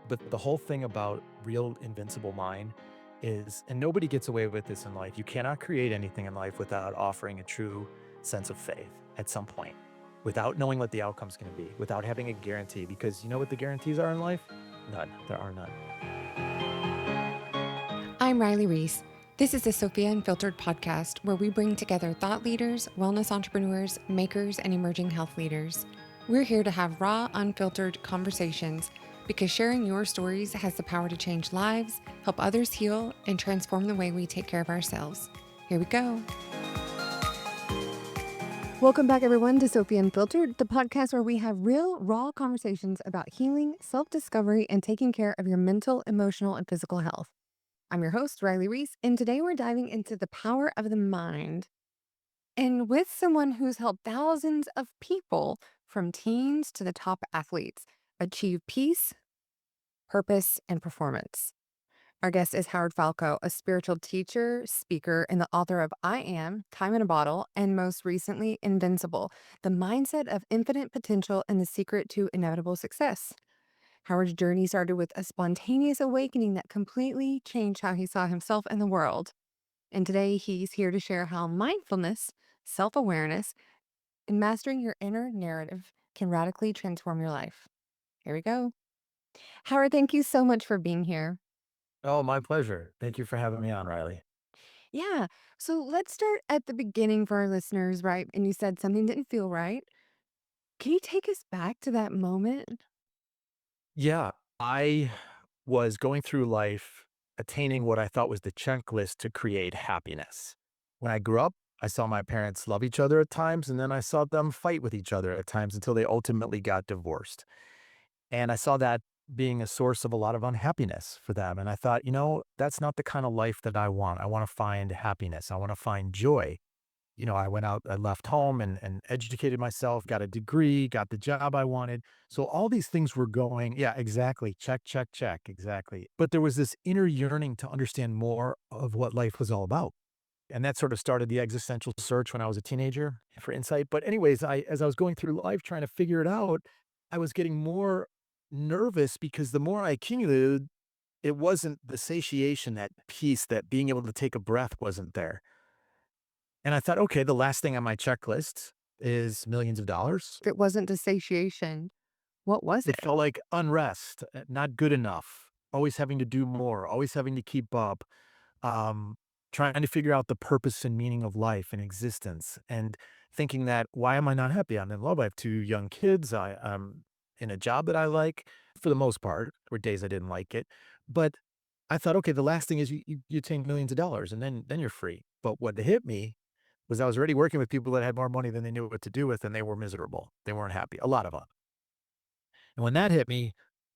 But the whole thing about real invincible mind is, and nobody gets away with this in life, you cannot create anything in life without offering a true sense of faith at some point, without knowing what the outcome's going to be, without having a guarantee. Because you know what the guarantees are in life? None. There are none. I'm Riley Rees. This is the Sofia Unfiltered podcast where we bring together thought leaders, wellness entrepreneurs, makers, and emerging health leaders. We're here to have raw, unfiltered conversations because sharing your stories has the power to change lives, help others heal, and transform the way we take care of ourselves. Here we go. Welcome back, everyone, to Sofia Unfiltered, the podcast where we have real, raw conversations about healing, self-discovery, and taking care of your mental, emotional, and physical health. I'm your host, Riley Rees, and today we're diving into the power of the mind and with someone who's helped thousands of people, from teens to the top athletes, achieve peace, purpose, and performance. Our guest is Howard Falco, a spiritual teacher, speaker, and the author of I Am, Time in a Bottle, and most recently, Invincible, the mindset of infinite potential and the secret to inevitable success. Howard's journey started with a spontaneous awakening that completely changed how he saw himself and the world. And today he's here to share how mindfulness, self-awareness, and mastering your inner narrative can radically transform your life. Here we go. Howard, thank you so much for being here. Oh, my pleasure. Thank you for having me on, Riley. Yeah. So let's start at the beginning for our listeners, right? And you said something didn't feel right. Can you take us back to that moment? Yeah, I was going through life attaining what I thought was the checklist to create happiness. When I grew up, I saw my parents love each other at times, and then I saw them fight with each other at times until they ultimately got divorced. And I saw that being a source of a lot of unhappiness for them. And I thought, that's not the kind of life that I want. I want to find happiness. I want to find joy. I went out, I left home and educated myself, got a degree, got the job I wanted. So all these things were going, yeah, exactly. Check, check, check. Exactly. But there was this inner yearning to understand more of what life was all about. And that sort of started the existential search when I was a teenager for insight. But anyways, as I was going through life trying to figure it out, I was getting more nervous because the more I accumulated, it wasn't the satiation, that peace, that being able to take a breath wasn't there. And I thought, okay, the last thing on my checklist is millions of dollars. If it wasn't the satiation, what was It it? felt like unrest, not good enough, always having to do more, always having to keep up, um, trying to figure out the purpose and meaning of life and existence, and thinking that, why am I not happy? I'm in love. I have two young kids. I'm in a job that I like for the most part. There were days I didn't like it. But I thought, okay, the last thing is you attain millions of dollars and then you're free. But what hit me was I was already working with people that had more money than they knew what to do with, and they were miserable. They weren't happy, a lot of them. And when that hit me,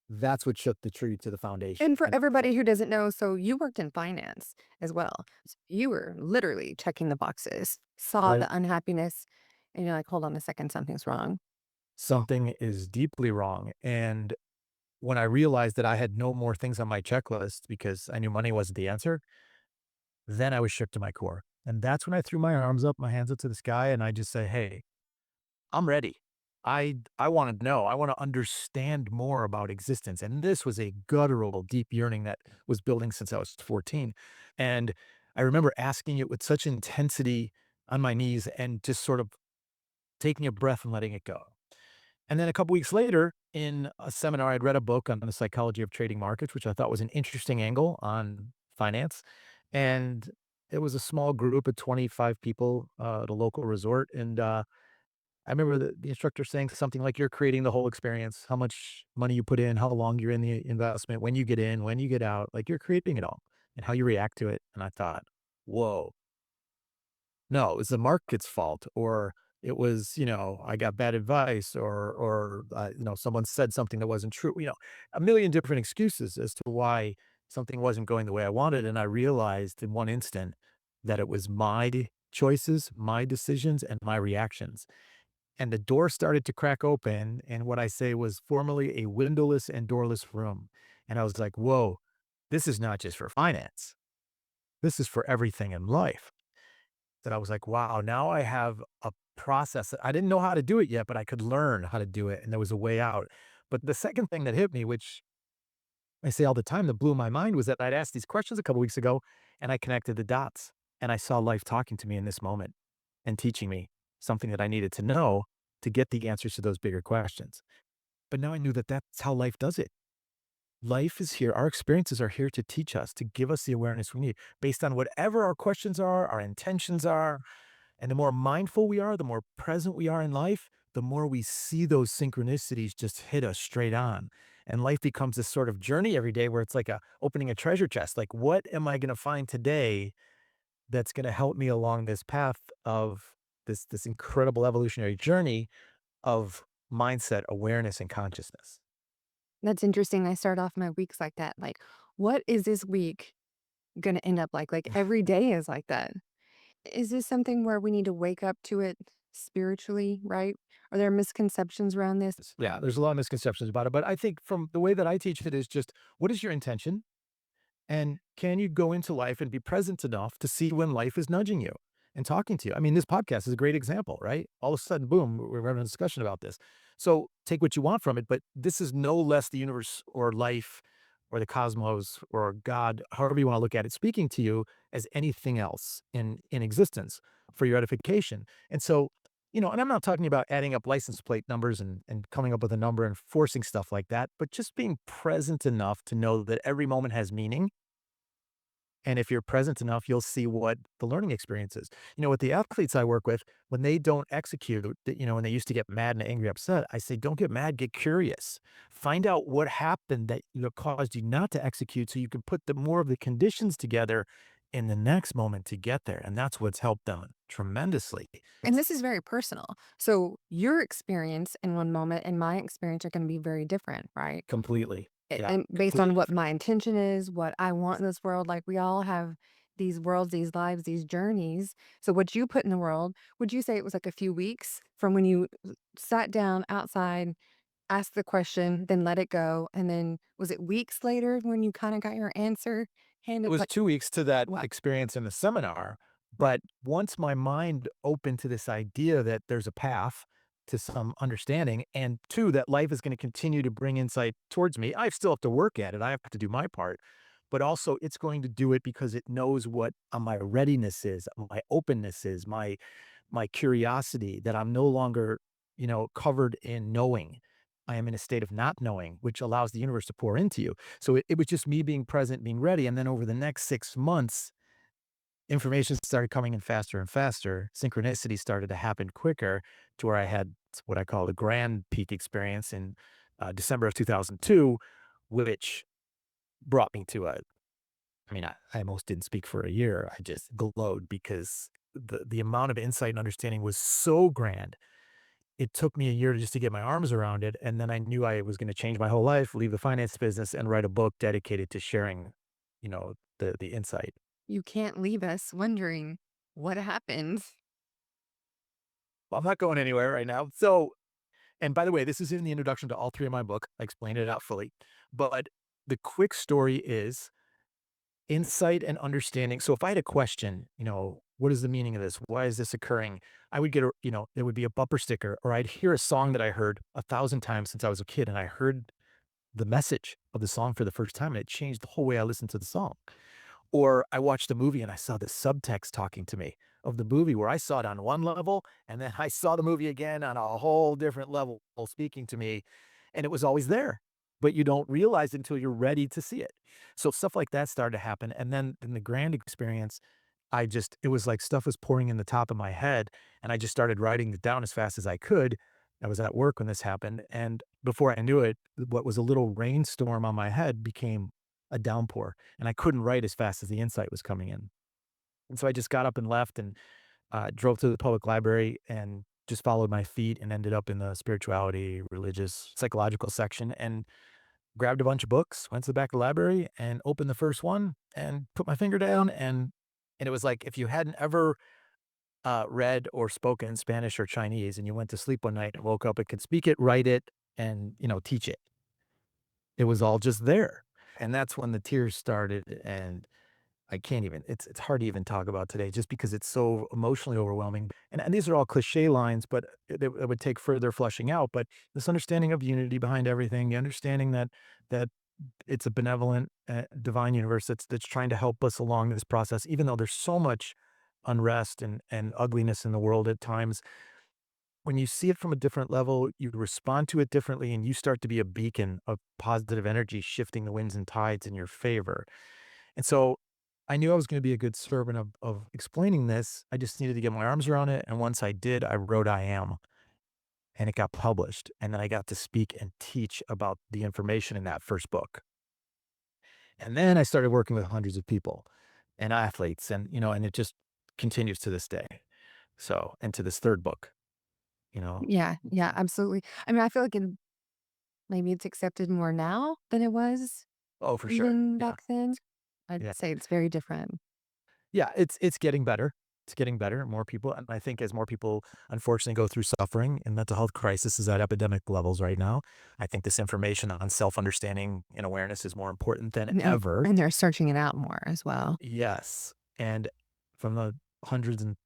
that's what shook the tree to the foundation. And for And everybody who doesn't know, so you worked in finance as well. So you were literally checking the boxes, saw right, the unhappiness, and you're like, hold on a second, something's wrong. something is deeply wrong. And when I realized that I had no more things on my checklist because I knew money wasn't the answer, then I was shook to my core. And that's when I threw my arms up, my hands up to the sky, and I just say, hey, I'm ready. I want to know. I want to understand more about existence. And this was a guttural, deep yearning that was building since I was 14. And I remember asking it with such intensity on my knees and just sort of taking a breath and letting it go. And then a couple weeks later, in a seminar, I'd read a book on the psychology of trading markets, which I thought was an interesting angle on finance. And it was a small group of 25 people at a local resort. And I remember the instructor saying something like, you're creating the whole experience, how much money you put in, how long you're in the investment, when you get in, when you get out, like you're creating it all and how you react to it. And I thought, whoa, no, it was the market's fault, or it was, I got bad advice, or someone said something that wasn't true, a million different excuses as to why something wasn't going the way I wanted. And I realized in one instant that it was my choices, my decisions, and my reactions. And the door started to crack open, and what I say was formerly a windowless and doorless room. And I was like, whoa, this is not just for finance. This is for everything in life. That I was like, wow, now I have a process that I didn't know how to do it yet, but I could learn how to do it. And there was a way out. But the second thing that hit me, which I say all the time that blew my mind was that I'd asked these questions a couple weeks ago and I connected the dots and I saw life talking to me in this moment and teaching me something that I needed to know to get the answers to those bigger questions. But now I knew that that's how life does it. Life is here. Our experiences are here to teach us, to give us the awareness we need based on whatever our questions are, our intentions are. And the more mindful we are, the more present we are in life, the more we see those synchronicities just hit us straight on. And life becomes this sort of journey every day where it's like opening a treasure chest. Like, what am I going to find today that's going to help me along this path of this incredible evolutionary journey of mindset, awareness, and consciousness? That's interesting. I start off my weeks like that. Like, what is this week going to end up like? Like, every day is like that. Is this something where we need to wake up to it spiritually, right? Are there misconceptions around this? Yeah, there's a lot of misconceptions about it. But I think from the way that I teach it is just what is your intention? And can you go into life and be present enough to see when life is nudging you and talking to you? I mean, this podcast is a great example, right? All of a sudden, boom, we're having a discussion about this. So take what you want from it, but this is no less the universe or life or the cosmos or God, however you want to look at it, speaking to you as anything else in existence for your edification. And so, and I'm not talking about adding up license plate numbers and coming up with a number and forcing stuff like that, but just being present enough to know that every moment has meaning, and if you're present enough, you'll see what the learning experience is. With the athletes I work with, when they don't execute, when they used to get mad and angry, upset, I say, don't get mad, get curious. Find out what happened that caused you not to execute so you can put the more of the conditions together in the next moment to get there. And that's what's helped them tremendously. And this is very personal. So, your experience in one moment and my experience are going to be very different, right? Completely. Yeah. And based on what my intention is, what I want in this world, like we all have these worlds, these lives, these journeys. So, what you put in the world, would you say it was like a few weeks from when you sat down outside, asked the question, then let it go? And then was it weeks later when you kind of got your answer It handed? was Like, 2 weeks to that what? experience in the seminar, Right. but once my mind opened to this idea that there's a path to some understanding, and 2, that life is gonna continue to bring insight towards me, I still have to work at it, I have to do my part, but also it's going to do it because it knows what, my readiness is, my openness is, my curiosity, that I'm no longer, covered in knowing. I am in a state of not knowing, which allows the universe to pour into you. So it was just me being present, being ready. And then over the next 6 months, information started coming in faster and faster. Synchronicity started to happen quicker to where I had what I call the grand peak experience in December of 2002, which brought me to I almost didn't speak for a year. I just glowed because the amount of insight and understanding was so grand. It took me a year just to get my arms around it, and then I knew I was gonna change my whole life, leave the finance business, and write a book dedicated to sharing, the insight. You can't leave us wondering what happened. Well, I'm not going anywhere right now. So, and by the way, this is in the introduction to all 3 of my book. I explained it out fully, but the quick story is insight and understanding. So if I had a question, what is the meaning of this? Why is this occurring? I would get there would be a bumper sticker, or I'd hear a song that I heard 1,000 times since I was a kid, and I heard the message of the song for the first time, and it changed the whole way I listened to the song. Or I watched a movie and I saw the subtext talking to me of the movie where I saw it on one level, and then I saw the movie again on a whole different level speaking to me, and it was always there, but you don't realize it until you're ready to see it. So stuff like that started to happen, and then in the grand experience, it was like stuff was pouring in the top of my head, and I just started writing it down as fast as I could. I was at work when this happened, and before I knew it, what was a little rainstorm on my head became a downpour, and I couldn't write as fast as the insight was coming in. And so I just got up and left and, drove to the public library and just followed my feet and ended up in the spirituality, religious, psychological section and grabbed a bunch of books, went to the back of the library and opened the first one and put my finger down, and it was like if you hadn't ever, read or spoken Spanish or Chinese and you went to sleep one night and woke up and could speak it, write it, and, teach it. It was all just there, and that's when the tears started, and I can't even it's hard to even talk about today just because it's so emotionally overwhelming, and these are all cliche lines, but it would take further fleshing out, but this understanding of unity behind everything, the understanding that It's a benevolent, divine universe that's trying to help us along this process, even though there's so much unrest and ugliness in the world at times. When you see it from a different level, you respond to it differently, and you start to be a beacon of positive energy shifting the winds and tides in your favor. And so I knew I was gonna be a good servant of explaining this. I just needed to get my arms around it, and once I did, I wrote I Am, and it got published, and then I got to speak and teach about the information in that first book. And then I started working with hundreds of people and athletes and it just continues to this day. So, and to this third book, you know? Yeah, yeah, absolutely. I mean, I feel like maybe it's accepted more now than it was Oh, for sure. even Yeah. back then. I'd Yeah. say it's very different. Yeah, it's getting better. It's getting better. More people, and I think as more people unfortunately go through suffering and mental health crisis is at epidemic levels right now, I think this information on self-understanding and awareness is more important than No, ever. and they're searching it out more as well. Yes. And from the hundreds and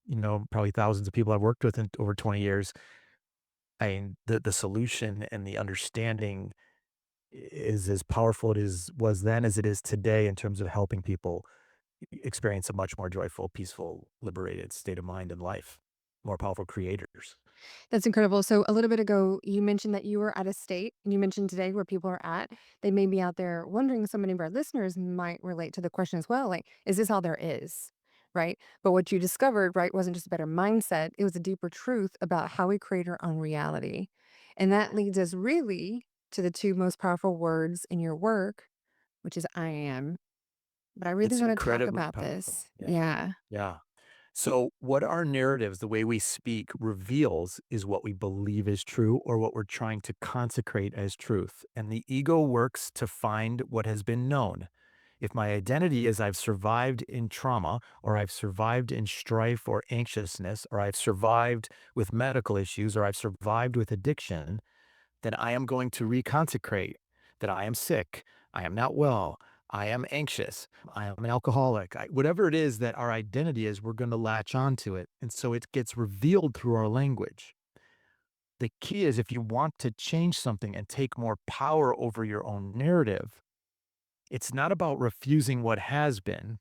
probably thousands of people I've worked with in over 20 years, I mean, the solution and the understanding is as powerful it is was then as it is today in terms of helping people experience a much more joyful, peaceful, liberated state of mind and life. More powerful creators. That's incredible. So a little bit ago, you mentioned that you were at a state, and you mentioned today where people are at. They may be out there wondering, so many of our listeners might relate to the question as well, like, is this all there is? Right. But what you discovered, right, wasn't just a better mindset, it was a deeper truth about how we create our own reality. And that leads us really to the two most powerful words in your work, which is I am. But I really It's want to talk incredibly about powerful. this. Yeah. Yeah. Yeah. So, what our narratives, the way we speak, reveals is what we believe is true or what we're trying to consecrate as truth. And the ego works to find what has been known. If my identity is I've survived in trauma, or I've survived in strife or anxiousness, or I've survived with medical issues, or I've survived with addiction, then I am going to reconsecrate that I am sick, I am not well, I am anxious, I am an alcoholic. Whatever it is that our identity is, we're going to latch onto it. And so it gets revealed through our language. The key is if you want to change something and take more power over your own narrative, it's not about refusing what has been.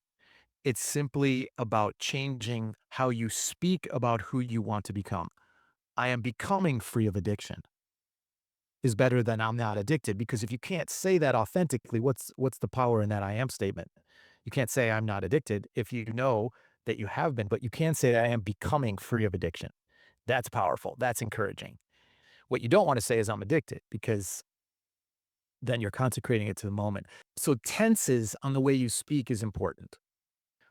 It's simply about changing how you speak about who you want to become. I am becoming free of addiction is better than I'm not addicted, because if you can't say that authentically, what's the power in that I am statement? You can't say I'm not addicted if you know that you have been, but you can say that I am becoming free of addiction. That's powerful. That's encouraging. What you don't want to say is I'm addicted, because then you're consecrating it to the moment. So tenses on the way you speak is important.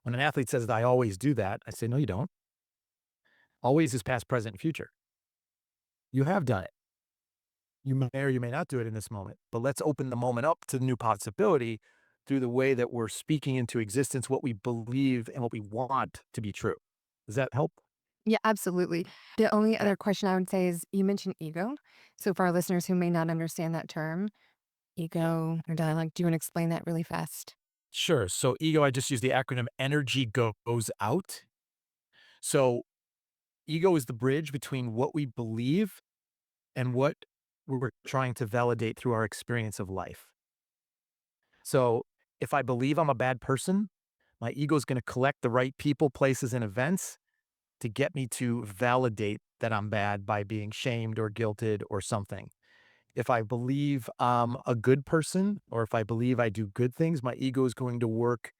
When an athlete says that I always do that, I say, no, you don't. Always is past, present, and future. You have done it. You may or you may not do it in this moment, but let's open the moment up to the new possibility through the way that we're speaking into existence what we believe and what we want to be true. Does that help? Yeah, absolutely. The only Yeah. other question I would say is you mentioned ego. So for our listeners who may not understand that term, ego or dialect, do you want to explain that really fast? Sure. So ego, I just use the acronym energy goes out. So ego is the bridge between what we believe and what we're trying to validate through our experience of life. So if I believe I'm a bad person, my ego is going to collect the right people, places, and events to get me to validate that I'm bad by being shamed or guilted or something. If I believe I'm a good person, or if I believe I do good things, my ego is going to work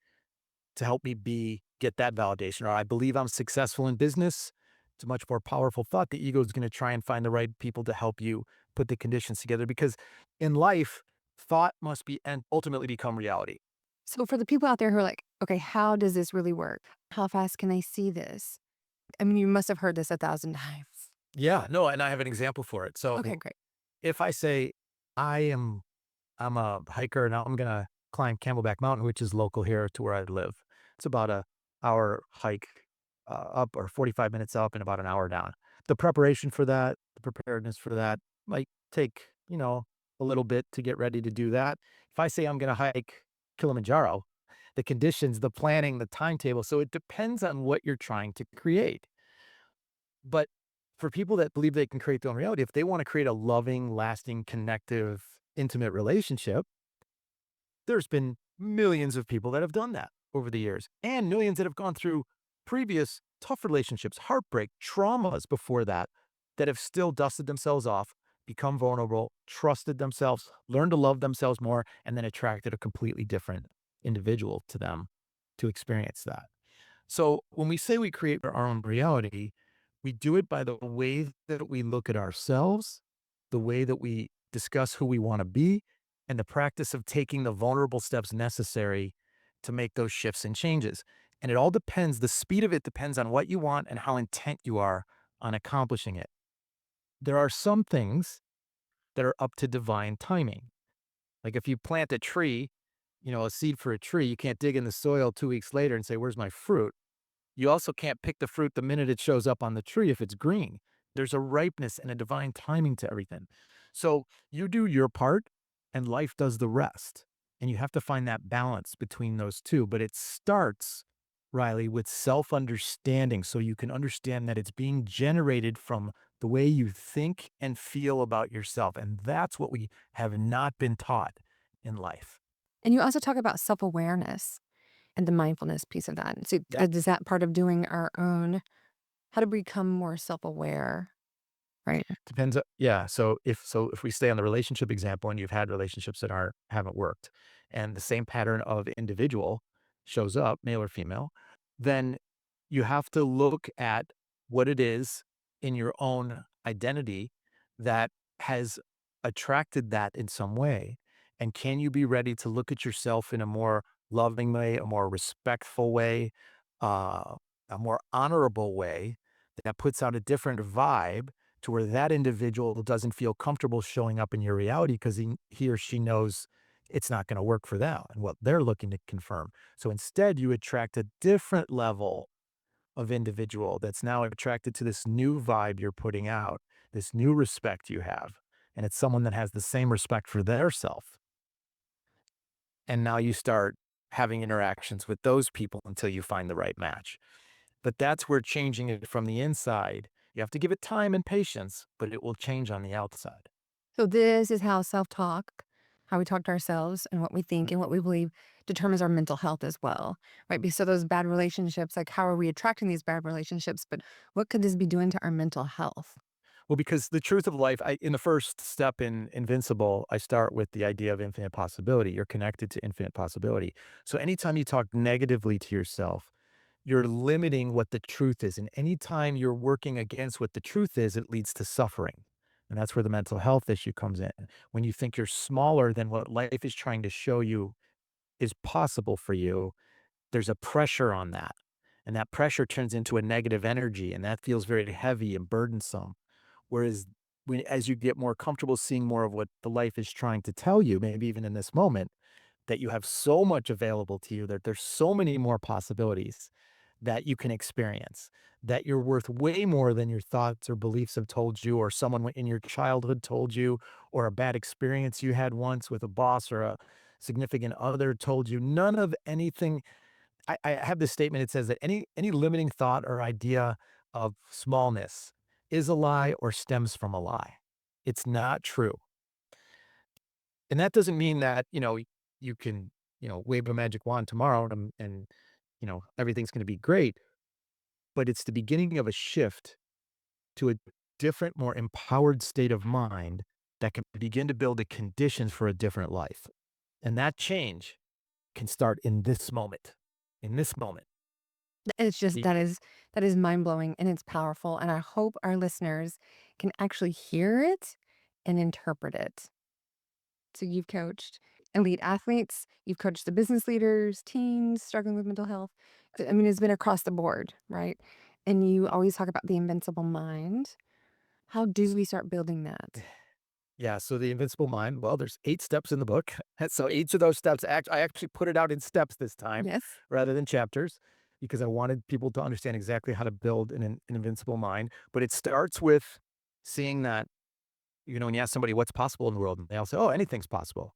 to help me get that validation. Or I believe I'm successful in business. It's a much more powerful thought. The ego is going to try and find the right people to help you put the conditions together, because in life, thought must be and ultimately become reality. So for the people out there who are like, okay, how does this really work? How fast can I see this? I mean, you must have heard this 1,000 times. Yeah, no, and I have an example for it. Okay, So great. if I say I am I'm a hiker, and I'm gonna climb Camelback Mountain, which is local here to where I live. It's about a hour hike up, or 45 minutes up and about an hour down. The preparation for that, the preparedness for that might take a little bit to get ready to do that. If I say I'm gonna hike Kilimanjaro, the conditions, the planning, the timetable, so it depends on what you're trying to create. But for people that believe they can create their own reality, if they want to create a loving, lasting, connective, intimate relationship, There's been millions of people that have done that over the years, and millions that have gone through previous tough relationships, heartbreak, traumas before that, that have still dusted themselves off, become vulnerable, trusted themselves, learned to love themselves more, and then attracted a completely different individual to them to experience that. So when we say we create our own reality, we do it by the way that we look at ourselves, the way that we discuss who we want to be, and the practice of taking the vulnerable steps necessary to make those shifts and changes. And it all depends, the speed of it depends on what you want and how intent you are on accomplishing it. There are some things that are up to divine timing. Like if you plant a tree, a seed for a tree, you can't dig in the soil 2 weeks later and say, "Where's my fruit?" You also can't pick the fruit the minute it shows up on the tree if it's green. There's a ripeness and a divine timing to everything. So you do your part and life does the rest. And you have to find that balance between those two. But it starts, Riley, with self understanding. So you can understand that it's being generated from the way you think and feel about yourself. And that's what we have not been taught in life. And you also talk about self-awareness and the mindfulness piece of that. So, is that part of doing our own how to become more self-aware, right? Depends, yeah, so if we stay on the relationship example and you've had relationships that haven't worked, and the same pattern of individual shows up, male or female, then you have to look at what it is in your own identity that has attracted that in some way, and can you be ready to look at yourself in a more loving way, a more respectful way, uh, a more honorable way that puts out a different vibe to where that individual doesn't feel comfortable showing up in your reality because he or she knows it's not going to work for them and what they're looking to confirm. So instead, you attract a different level of individual that's now attracted to this new vibe you're putting out, this new respect you have. And it's someone that has the same respect for their self. And now you start having interactions with those people until you find the right match. But that's where changing it from the inside, you have to give it time and patience, but it will change on the outside. So this is how self-talk, how we talk to ourselves and what we think Mm. and what we believe determines our mental health as well, right? Because so those bad relationships, like how are we attracting these bad relationships? But what could this be doing to our mental health? Well, because the truth of life, in the first step in Invincible, I start with the idea of infinite possibility. You're connected to infinite possibility. So anytime you talk negatively to yourself, you're limiting what the truth is. And anytime you're working against what the truth is, it leads to suffering. And that's where the mental health issue comes in. When you think you're smaller than what life is trying to show you is possible for you, there's a pressure on that. And that pressure turns into a negative energy, and that feels very heavy and burdensome. Whereas as you get more comfortable seeing more of what the life is trying to tell you, maybe even in this moment, that you have so much available to you, that there's so many more possibilities that you can experience, that you're worth way more than your thoughts or beliefs have told you, or someone in your childhood told you, or a bad experience you had once with a boss or a significant other told you. None of anything. I have this statement. It says that any limiting thought or idea of smallness is a lie or stems from a lie. It's not true. And that doesn't mean that, you can, wave a magic wand tomorrow and everything's going to be great, but it's the beginning of a shift to a different, more empowered state of mind that can begin to build the conditions for a different life. And that change can start in this moment. In this moment. It's just The that is mind-blowing and it's powerful. And I hope our listeners can actually hear it and interpret it. So you've coached elite athletes, you've coached the business leaders, teens struggling with mental health. I mean, it's been across the board, right? And you always talk about the invincible mind. How do we start building that? Yeah, so the invincible mind, well, there's 8 steps in the book. So each of those steps, I actually put it out in steps this time Yes. rather than chapters because I wanted people to understand exactly how to build an invincible mind. But it starts with seeing that, when you ask somebody what's possible in the world, and they all say, "Oh, anything's possible."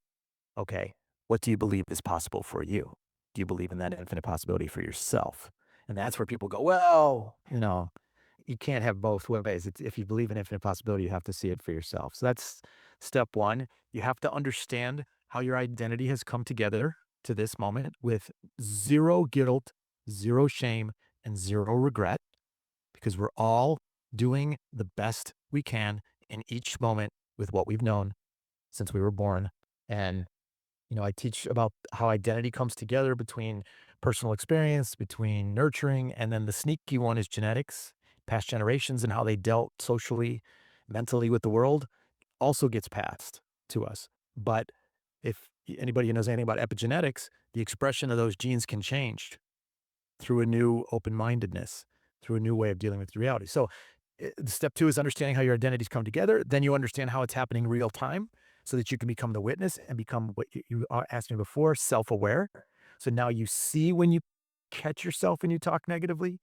Okay, what do you believe is possible for you? Do you believe in that infinite possibility for yourself? And that's where people go, well, you can't have both ways. If you believe in infinite possibility, you have to see it for yourself. So that's step one. You have to understand how your identity has come together to this moment with zero guilt, zero shame, and zero regret, because we're all doing the best we can in each moment with what we've known since we were born. And I teach about how identity comes together between personal experience, between nurturing, and then the sneaky one is genetics, past generations, and how they dealt socially, mentally with the world also gets passed to us. But if anybody who knows anything about epigenetics, the expression of those genes can change through a new open-mindedness, through a new way of dealing with reality. So step two is understanding how your identities come together. Then you understand how it's happening real time so that you can become the witness and become what you asked me before, self-aware. So now you see when you catch yourself when you talk negatively.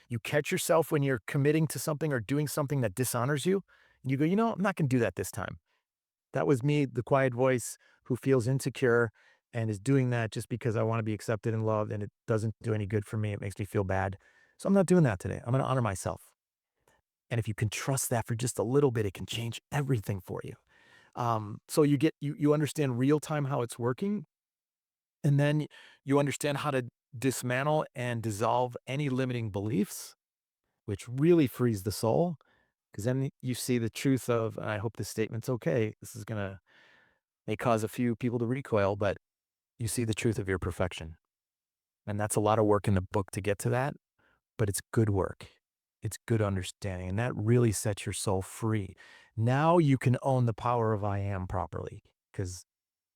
You catch yourself when you're committing to something or doing something that dishonors you. And you go, I'm not going to do that this time. That was me, the quiet voice who feels insecure and is doing that just because I want to be accepted and loved, and it doesn't do any good for me. It makes me feel bad. So I'm not doing that today. I'm going to honor myself. And if you can trust that for just a little bit, it can change everything for you. So you understand real time how it's working, and then you understand how to dismantle and dissolve any limiting beliefs, which really frees the soul. Because then you see the truth of, and I hope this statement's okay. This is gonna may cause a few people to recoil, but you see the truth of your perfection, and that's a lot of work in the book to get to that. But it's good work. It's good understanding, and that really sets your soul free. Now you can own the power of I am properly, because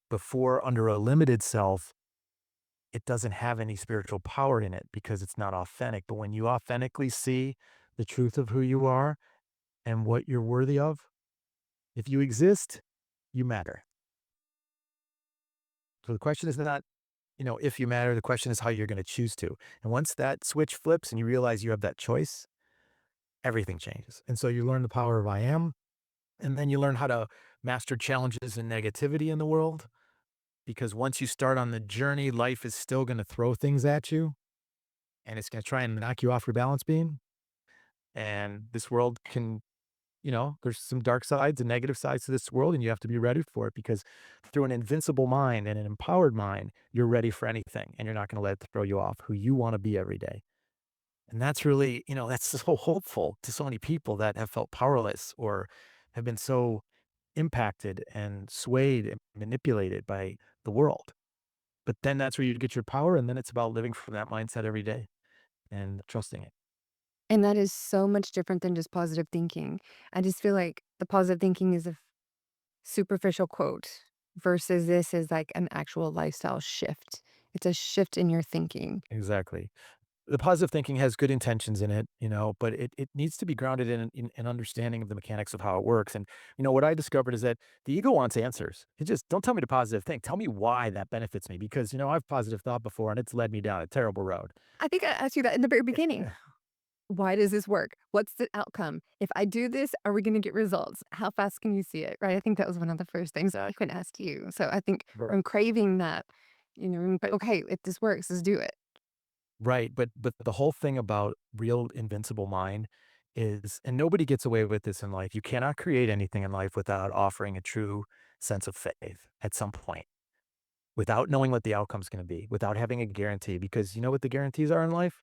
before, under a limited self, it doesn't have any spiritual power in it because it's not authentic. But when you authentically see the truth of who you are and what you're worthy of, if you exist, you matter. So the question is not, if you matter, the question is how you're going to choose to. And once that switch flips and you realize you have that choice, everything changes. And so you learn the power of I am, and then you learn how to master challenges and negativity in the world. Because once you start on the journey, life is still going to throw things at you and it's going to try and knock you off your balance beam. And this world can, there's some dark sides and negative sides to this world, and you have to be ready for it because through an invincible mind and an empowered mind, you're ready for anything and you're not going to let it throw you off who you want to be every day. And that's really, that's so hopeful to so many people that have felt powerless or have been so impacted and swayed and manipulated by the world. But then that's where you get your power. And then it's about living from that mindset every day and trusting it. And that is so much different than just positive thinking. I just feel like the positive thinking is a superficial quote versus this is like an actual lifestyle shift. It's a shift in your thinking. Exactly. The positive thinking has good intentions in it, but it needs to be grounded in an understanding of the mechanics of how it works. And, what I discovered is that the ego wants answers. It just, don't tell me to positive think. Tell me why that benefits me because, I've positive thought before and it's led me down a terrible road. I think I asked you that in the very beginning. Eh, Why does this work? What's the outcome? If I do this, are we going to get results? How fast can you see it? Right. I think that was one of the first things that I could ask you. So I think Right. from craving that, but okay, if this works, let's do it. Right, but the whole thing about real invincible mind is, and nobody gets away with this in life, you cannot create anything in life without offering a true sense of faith at some point, without knowing what the outcome's gonna be, without having a guarantee, because you know what the guarantees are in life?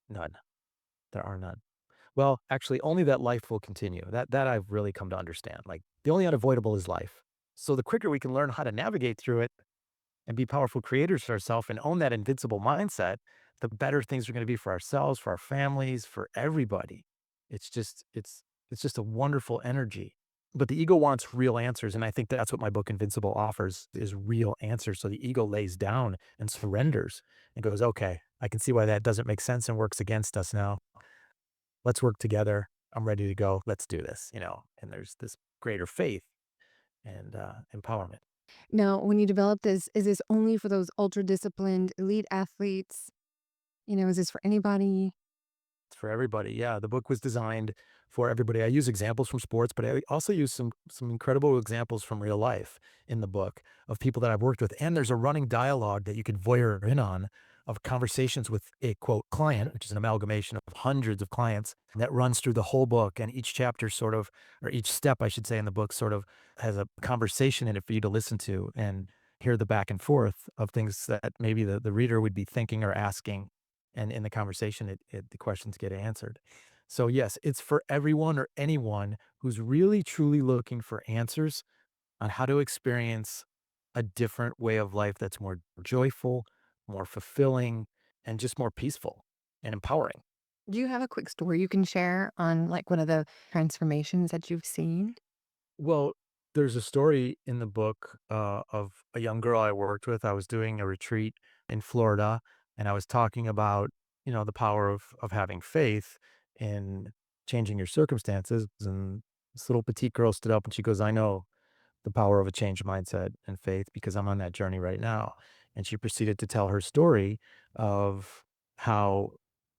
None. There are none. Well, actually, only that life will continue. That I've really come to understand. Like, the only unavoidable is life. So the quicker we can learn how to navigate through it and be powerful creators for ourselves and own that invincible mindset, the better things are going to be for ourselves, for our families, for everybody. It's just a wonderful energy. But the ego wants real answers, and I think that's what my book Invincible offers is real answers. So the ego lays down and surrenders and goes, "Okay, I can see why that doesn't make sense and works against us now. Let's work together. I'm ready to go. Let's do this." And there's this greater faith and empowerment. Now, when you develop this, is this only for those ultra disciplined elite athletes? Is this for anybody? It's for everybody. Yeah, the book was designed for everybody. I use examples from sports, but I also use some incredible examples from real life in the book of people that I've worked with. And there's a running dialogue that you can voyeur in on of conversations with a quote client, which is an amalgamation of hundreds of clients that runs through the whole book. And each chapter sort of, or each step, I should say, in the book sort of has a conversation in it for you to listen to and hear the back and forth of things that maybe the reader would be thinking or asking. And in the conversation, the questions get answered. So, yes, it's for everyone or anyone who's really truly looking for answers on how to experience a different way of life that's more joyful, more fulfilling, and just more peaceful and empowering. Do you have a quick story you can share on like one of the transformations that you've seen? Well, there's a story in the book of a young girl I worked with. I was doing a retreat in Florida, and I was talking about, the power of having faith in changing your circumstances. And this little petite girl stood up and she goes, "I know the power of a changed mindset and faith because I'm on that journey right now." And she proceeded to tell her story of how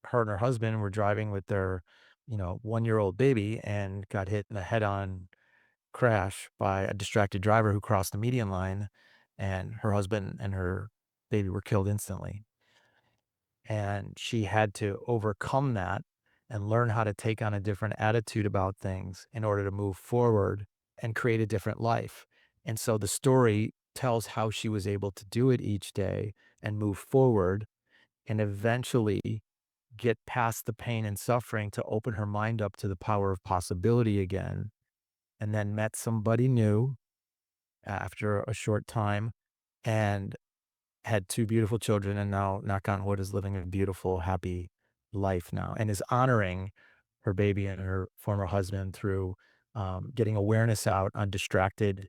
her and her husband were driving with their, 1-year-old baby and got hit in a head-on crash by a distracted driver who crossed the median line, and her husband and her baby were killed instantly. And she had to overcome that and learn how to take on a different attitude about things in order to move forward and create a different life. And so the story tells how she was able to do it each day and move forward and eventually get past the pain and suffering to open her mind up to the power of possibility again. And then met somebody new after a short time and had 2 beautiful children, and now, knock on wood, is living a beautiful, happy life now and is honoring her baby and her former husband through, getting awareness out on distracted,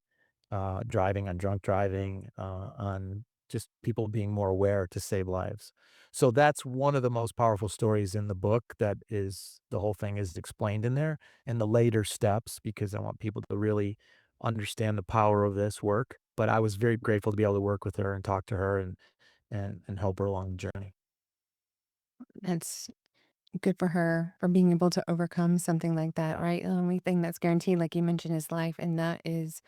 driving, on drunk driving, on just people being more aware to save lives. So that's one of the most powerful stories in the book. That is, the whole thing is explained in there, and the later steps, because I want people to really understand the power of this work. But I was very grateful to be able to work with her and talk to her and help her along the journey. That's good for her for being able to overcome something like that, right? The only thing that's guaranteed, like you mentioned, is life, and that is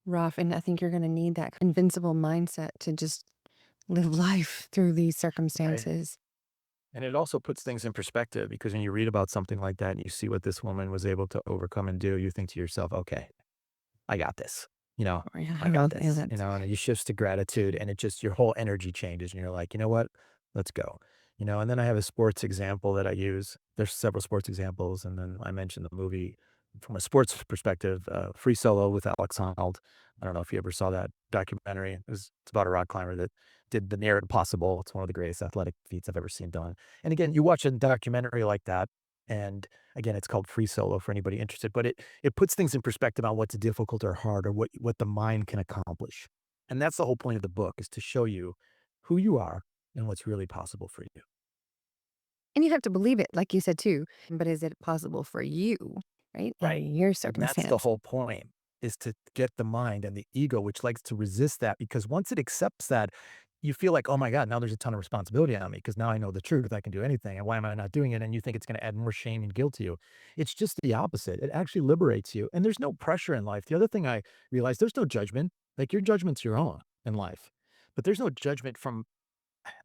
rough. And I think you're going to need that invincible mindset to just live life through these Right. circumstances. And it also puts things in perspective because when you read about something like that and you see what this woman was able to overcome and do, you think to yourself, okay, I got this. You know, Or, yeah, I I got really feel this, that. and you shifts to gratitude and it just, your whole energy changes and you're like, you know what? Let's go. And then I have a sports example that I use. There's several sports examples. And then I mentioned the movie from a sports perspective, Free Solo with Alex Honnold. I don't know if you ever saw that documentary. It's about a rock climber that did the near impossible. It's one of the greatest athletic feats I've ever seen done. And again, you watch a documentary like that, and again, it's called Free Solo for anybody interested, but it puts things in perspective on what's difficult or hard or what the mind can accomplish. And that's the whole point of the book, is to show you who you are and what's really possible for you. And you have to believe it, like you said too. But is it possible for you, right? Right. In your And that's the circumstance? whole point, is to get the mind and the ego, which likes to resist that, because once it accepts that, you feel like, oh my God, now there's a ton of responsibility on me because now I know the truth. I can do anything. And why am I not doing it? And you think it's going to add more shame and guilt to you. It's just the opposite. It actually liberates you. And there's no pressure in life. The other thing I realized, there's no judgment. Like, your judgment's your own in life, but there's no judgment from,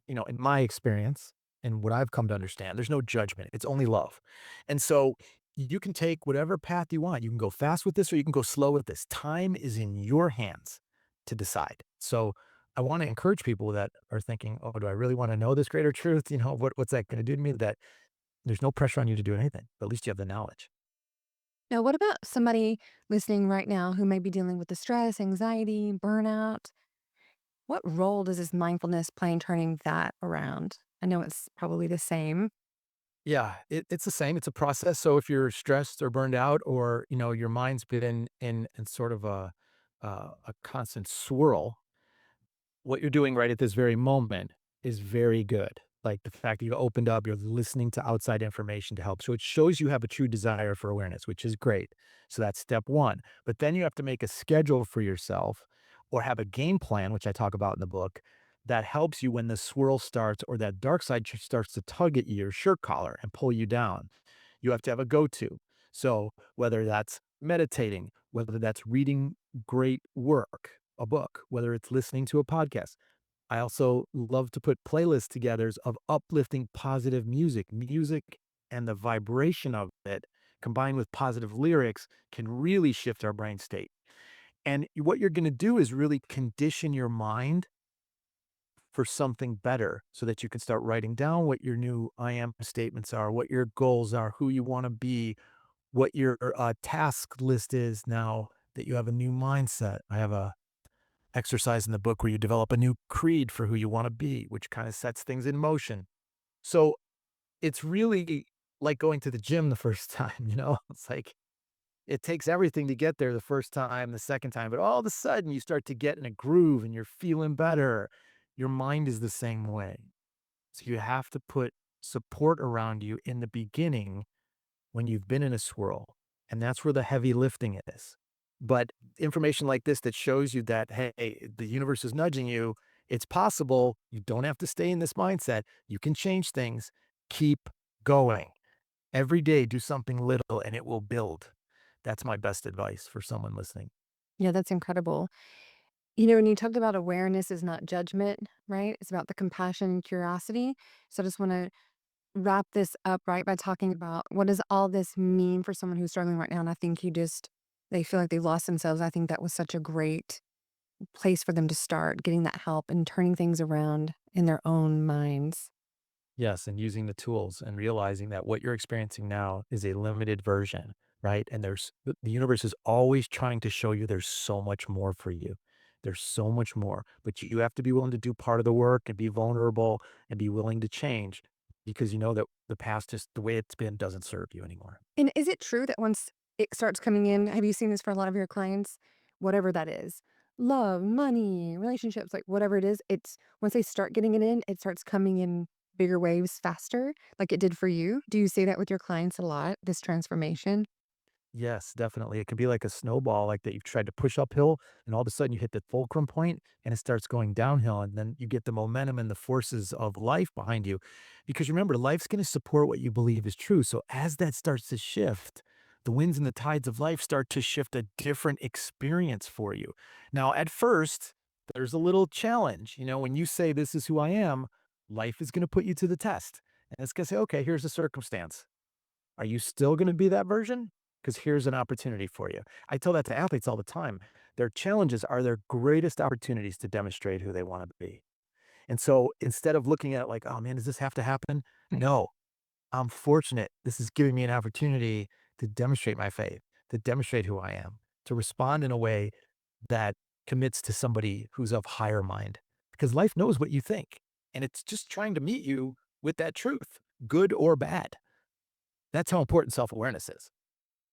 in my experience and what I've come to understand, there's no judgment. It's only love. And so you can take whatever path you want. You can go fast with this or you can go slow with this. Time is in your hands to decide. So I want to encourage people that are thinking, oh, do I really want to know this greater truth? What's that going to do to me? That there's no pressure on you to do anything, but at least you have the knowledge. Now, what about somebody listening right now who may be dealing with the stress, anxiety, burnout? What role does this mindfulness play in turning that around? I know it's probably the same. Yeah, it's the same. It's a process. So if you're stressed or burned out, or your mind's been in sort of a constant swirl, what you're doing right at this very moment is very good. Like the fact that you opened up, you're listening to outside information to help. So it shows you have a true desire for awareness, which is great. So that's step one. But then you have to make a schedule for yourself or have a game plan, which I talk about in the book, that helps you when the swirl starts or that dark side starts to tug at your shirt collar and pull you down. You have to have a go to. So whether that's meditating, whether that's reading great work, a book, whether it's listening to a podcast, I also love to put playlists together of uplifting positive music. Music and the vibration of it combined with positive lyrics can really shift our brain state. And what you're going to do is really condition your mind for something better so that you can start writing down what your new I am statements are, what your goals are, who you want to be, what your task list is now that you have a new mindset. I have a exercise in the book where you develop a new creed for who you want to be, which kind of sets things in motion. So it's really like going to the gym the first time, It's like it takes everything to get there the first time, the second time, but all of a sudden you start to get in a groove and you're feeling better. Your mind is the same way. So you have to put support around you in the beginning when you've been in a swirl. And that's where the heavy lifting is. But information like this that shows you that, hey, the universe is nudging you, it's possible. You don't have to stay in this mindset. You can change things. Keep going. Every day, do something little and it will build. That's my best advice for someone listening. Yeah, that's incredible. When you talked about awareness is not judgment, right? It's about the compassion and curiosity. So I just want to wrap this up, right, by talking about what does all this mean for someone who's struggling right now? And I think they feel like they've lost themselves. I think that was such a great place for them to start getting that help and turning things around in their own minds. Yes, and using the tools and realizing that what you're experiencing now is a limited version, right? And the universe is always trying to show you there's so much more for you. There's so much more, but you have to be willing to do part of the work and be vulnerable and be willing to change because you know that the past, just the way it's been, doesn't serve you anymore. And is it true that once it starts coming in, have you seen this for a lot of your clients? Whatever that is, love, money, relationships, like whatever it is, it's once they start getting it in, it starts coming in bigger waves faster, like it did for you. Do you see that with your clients a lot, this transformation? Yes, definitely. It can be like a snowball, like that you've tried to push uphill, and all of a sudden you hit the fulcrum point and it starts going downhill. And then you get the momentum and the forces of life behind you. Because remember, life's going to support what you believe is true. So as that starts to shift, the winds and the tides of life start to shift a different experience for you. Now, at first, there's a little challenge. When you say, "This is who I am," life is going to put you to the test. And it's going to say, "Okay, here's a circumstance. Are you still gonna be that version? Because here's an opportunity for you." I tell that to athletes all the time. Their challenges are their greatest opportunities to demonstrate who they wanna be. And so instead of looking at it like, "Oh, man, does this have to happen?" No, I'm fortunate. This is giving me an opportunity to demonstrate my faith, to demonstrate who I am, to respond in a way that commits to somebody who's of higher mind. Because life knows what you think, and it's just trying to meet you with that truth, good or bad. That's how important self-awareness is.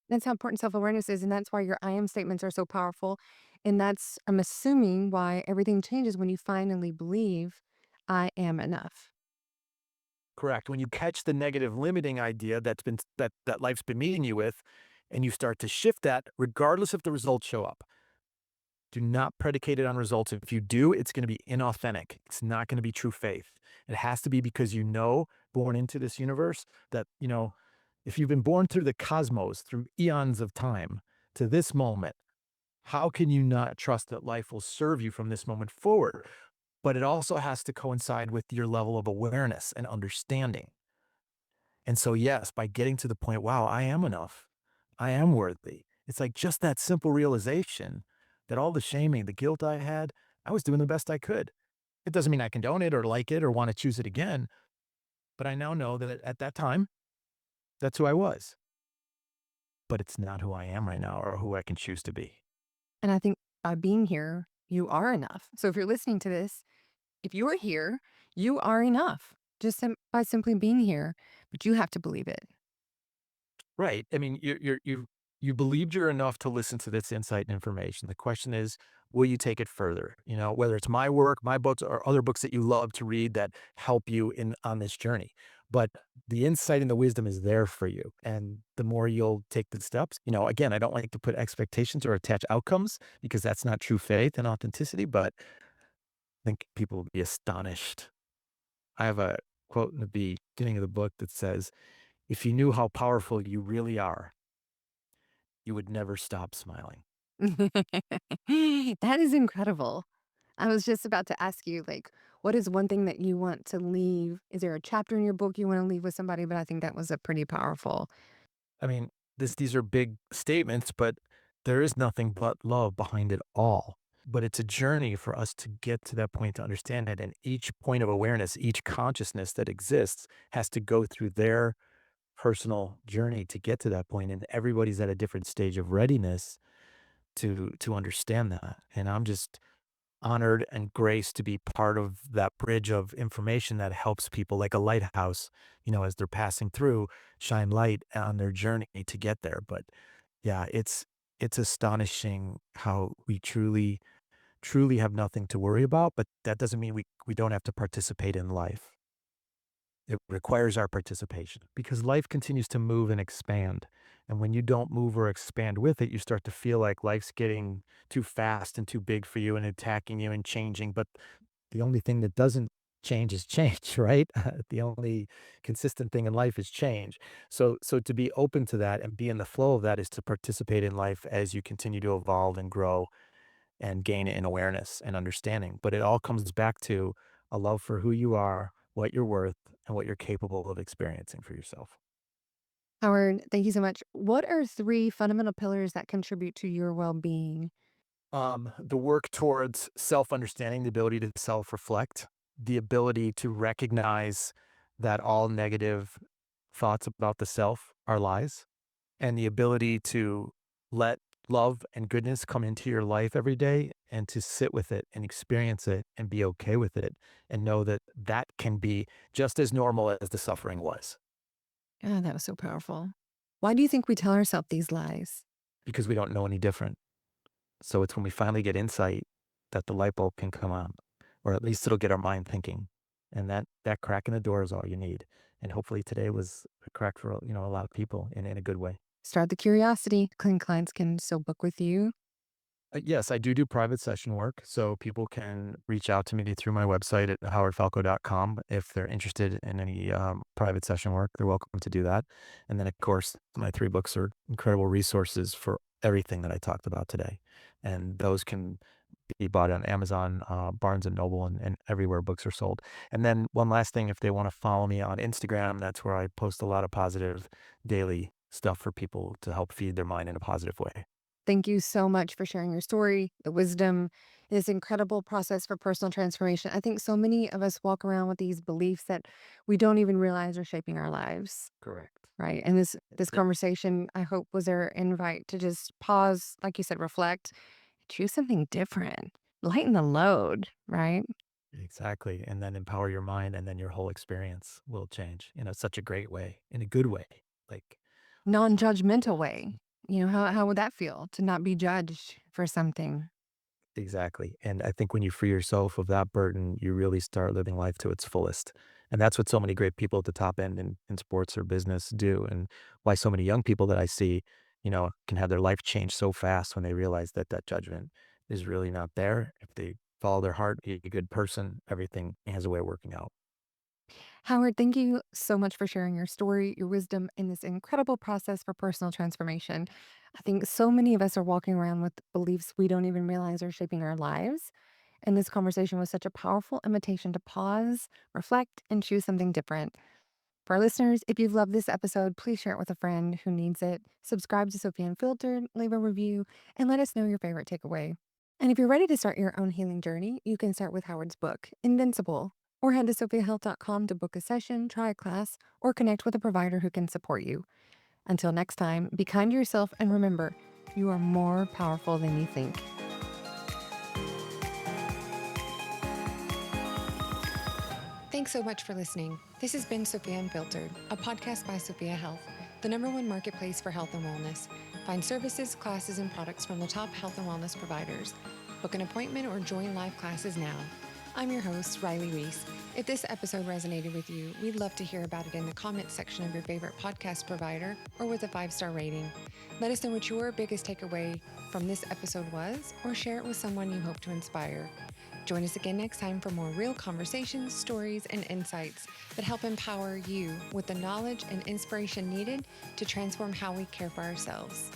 That's how important self-awareness is, and that's why your I am statements are so powerful, and that's, I'm assuming, why everything changes when you finally believe, "I am enough." Correct. When you catch the negative limiting idea that life's been meeting you with, and you start to shift that regardless if the results show up. Do not predicate it on results. If you do, it's going to be inauthentic. It's not going to be true faith. It has to be because born into this universe, that, if you've been born through the cosmos, through eons of time to this moment, how can you not trust that life will serve you from this moment forward? But it also has to coincide with your level of awareness and understanding. And so, yes, by getting to the point, wow, I am enough. I am worthy. It's like just that simple realization that all the shaming, the guilt I had, I was doing the best I could. It doesn't mean I condone it or like it or want to choose it again, but I now know that at that time, that's who I was. But it's not who I am right now or who I can choose to be. And I think by being here, you are enough. So if you're listening to this, if you are here, you are enough just by simply being here, but you have to believe it. Right. I mean, you believed you're enough to listen to this insight and information. The question is, will you take it further? Whether it's my work, my books, or other books that you love to read that help you in on this journey. But the insight and the wisdom is there for you. And the more you'll take the steps, again, I don't like to put expectations or attach outcomes because that's not true faith and authenticity, but I think people will be astonished. I have a quote in the beginning of the book that says, "If you knew how powerful you really are, you would never stop smiling." That is incredible. I was just about to ask you, like, what is one thing that you want to leave? Is there a chapter in your book you want to leave with somebody? But I think that was a pretty powerful. I mean, these are big statements, but there is nothing but love behind it all. But it's a journey for us to get to that point to understand it. And each point of awareness, each consciousness that exists has to go through their personal journey to get to that point. And everybody's at a different stage of readiness to understand that. And I'm just honored and graced to be part of that bridge of information that helps people like a lighthouse, as they're passing through, shine light on their journey to get there. But yeah, it's astonishing how we truly have nothing to worry about, but that doesn't mean we don't have to participate in life. It requires our participation because life continues to move and expand. And when you don't move or expand with it, you start to feel like life's getting too fast and too big for you and attacking you and changing. But the only thing that doesn't change is change, right? The only consistent thing in life is change. So to be open to that and be in the flow of that is to participate in life as you continue to evolve and grow and gain in awareness and understanding. But it all comes back to a love for who you are, what you're worth, and what you're capable of experiencing for yourself. Howard, thank you so much. What are three fundamental pillars that contribute to your well being? The work towards self understanding, the ability to self reflect, the ability to recognize that all negative thoughts about the self are lies, and the ability to let love and goodness come into your life every day and to sit with it and experience it and be okay with it and know that that can be just as normal as the suffering was Oh, that was so powerful. Why do you think we tell ourselves these lies? because we don't know any different. So it's when we finally get insight that the light bulb can come on, or at least it'll get our mind thinking. And that crack in the door is all you need. And hopefully today was a crack for a lot of people in a good way. Start the curiosity. Clients can still book with you. Yes, I do private session work, so people can reach out to me through my website at howardfalco.com if they're interested in any private session work. They're welcome to do that. And then, of course, my 3 books are incredible resources for everything that I talked about today, and those can be bought on Amazon, Barnes and Noble, and everywhere books are sold. And then one last thing, if they want to follow me on Instagram, that's where I post a lot of positive daily stuff for people to help feed their mind in a positive way. Thank you so much for sharing your story, the wisdom, this incredible process for personal transformation. I think so many of us walk around with these beliefs that we don't even realize are shaping our lives, Correct. right? And this conversation, I hope, was our invite to just pause, like you said, reflect, choose something different, lighten the load, right? Exactly, and then empower your mind, and then your whole experience will change in such a great way, in a good way. Like, Non-judgmental way. How would that feel to not be judged for something? exactly, and I think when you free yourself of that burden, you really start living life to its fullest, and that's what so many great people at the top end in sports or business do, and why so many young people that I see, can have their life change so fast when they realize that that judgment is really not there. If they follow their heart, be a good person, everything has a way of working out. Howard, thank you so much for sharing your story, your wisdom, and this incredible process for personal transformation. I think so many of us are walking around with beliefs we don't even realize are shaping our lives. And this conversation was such a powerful invitation to pause, reflect, and choose something different. For our listeners, if you've loved this episode, please share it with a friend who needs it. Subscribe to Sofia Unfiltered, leave a review, and let us know your favorite takeaway. And if you're ready to start your own healing journey, you can start with Howard's book, Invincible, or head to sophiahealth.com to book a session, try a class, or connect with a provider who can support you. Until next time, be kind to yourself and remember, you are more powerful than you think. Thanks so much for listening. This has been Sofia Unfiltered, a podcast by Sofia Health, the #1 marketplace for health and wellness. Find services, classes, and products from the top health and wellness providers. Book an appointment or join live classes now. I'm your host, Riley Rees. If this episode resonated with you, we'd love to hear about it in the comments section of your favorite podcast provider or with a 5-star rating. Let us know what your biggest takeaway from this episode was, or share it with someone you hope to inspire. Join us again next time for more real conversations, stories, and insights that help empower you with the knowledge and inspiration needed to transform how we care for ourselves.